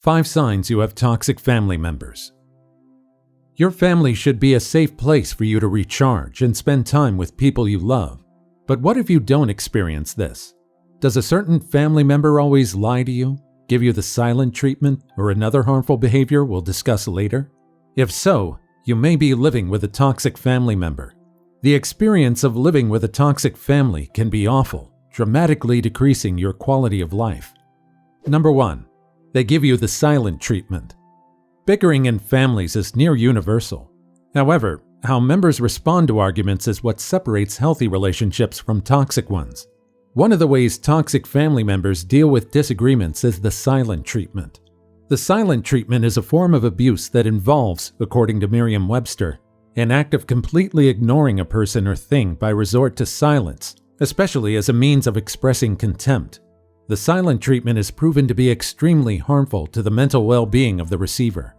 5 signs you have toxic family members. Your family should be a safe place for you to recharge and spend time with people you love. But what if you don't experience this? Does a certain family member always lie to you, give you the silent treatment, or another harmful behavior we'll discuss later? If so, you may be living with a toxic family member. The experience of living with a toxic family can be awful, dramatically decreasing your quality of life. Number 1. They give you the silent treatment. Bickering in families is near universal. However, how members respond to arguments is what separates healthy relationships from toxic ones. One of the ways toxic family members deal with disagreements is the silent treatment. The silent treatment is a form of abuse that involves, according to Merriam-Webster, an act of completely ignoring a person or thing by resort to silence, especially as a means of expressing contempt. The silent treatment is proven to be extremely harmful to the mental well-being of the receiver.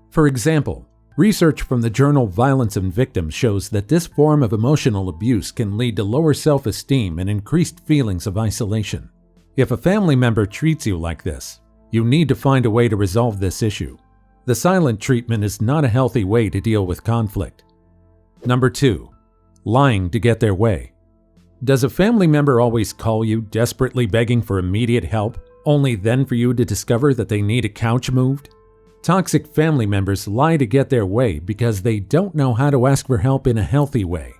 For example, research from the journal Violence and Victims shows that this form of emotional abuse can lead to lower self-esteem and increased feelings of isolation. If a family member treats you like this, you need to find a way to resolve this issue. The silent treatment is not a healthy way to deal with conflict. Number 2. Lying to get their way. Does a family member always call you, desperately begging for immediate help, only then for you to discover that they need a couch moved? Toxic family members lie to get their way because they don't know how to ask for help in a healthy way.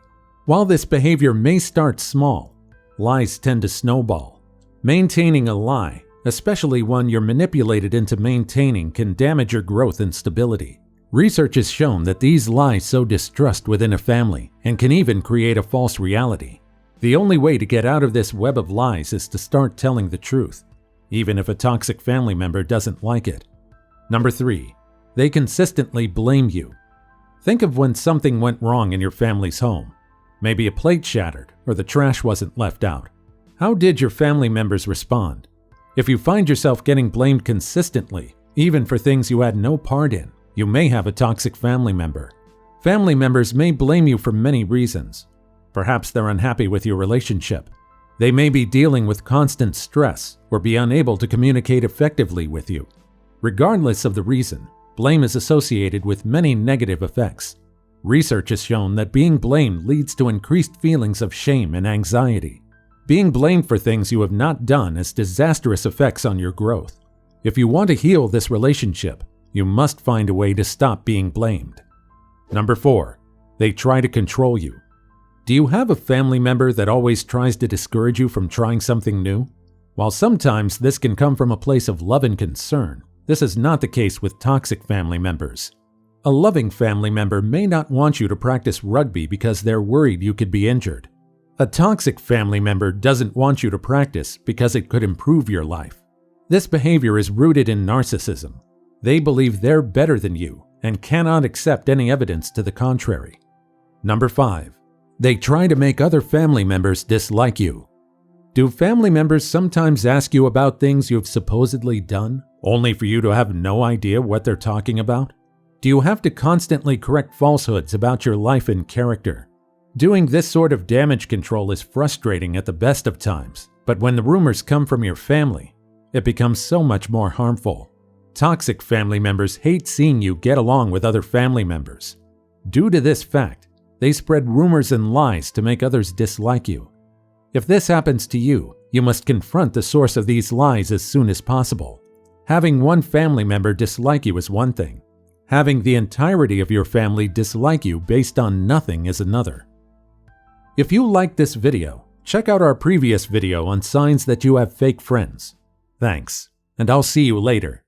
While this behavior may start small, lies tend to snowball. Maintaining a lie, especially one you're manipulated into maintaining, can damage your growth and stability. Research has shown that these lies sow distrust within a family and can even create a false reality. The only way to get out of this web of lies is to start telling the truth, even if a toxic family member doesn't like it. Number 3. They consistently blame you. Think of when something went wrong in your family's home. Maybe a plate shattered or the trash wasn't left out. How did your family members respond? If you find yourself getting blamed consistently, even for things you had no part in, you may have a toxic family member. Family members may blame you for many reasons. Perhaps they're unhappy with your relationship. They may be dealing with constant stress or be unable to communicate effectively with you. Regardless of the reason, blame is associated with many negative effects. Research has shown that being blamed leads to increased feelings of shame and anxiety. Being blamed for things you have not done has disastrous effects on your growth. If you want to heal this relationship, you must find a way to stop being blamed. Number 4. They try to control you. Do you have a family member that always tries to discourage you from trying something new? While sometimes this can come from a place of love and concern, this is not the case with toxic family members. A loving family member may not want you to practice rugby because they're worried you could be injured. A toxic family member doesn't want you to practice because it could improve your life. This behavior is rooted in narcissism. They believe they're better than you and cannot accept any evidence to the contrary. Number 5. They try to make other family members dislike you. Do family members sometimes ask you about things you've supposedly done, only for you to have no idea what they're talking about? Do you have to constantly correct falsehoods about your life and character? Doing this sort of damage control is frustrating at the best of times, but when the rumors come from your family, it becomes so much more harmful. Toxic family members hate seeing you get along with other family members. Due to this fact, they spread rumors and lies to make others dislike you. If this happens to you, you must confront the source of these lies as soon as possible. Having one family member dislike you is one thing. Having the entirety of your family dislike you based on nothing is another. If you liked this video, check out our previous video on signs that you have fake friends. Thanks, and I'll see you later.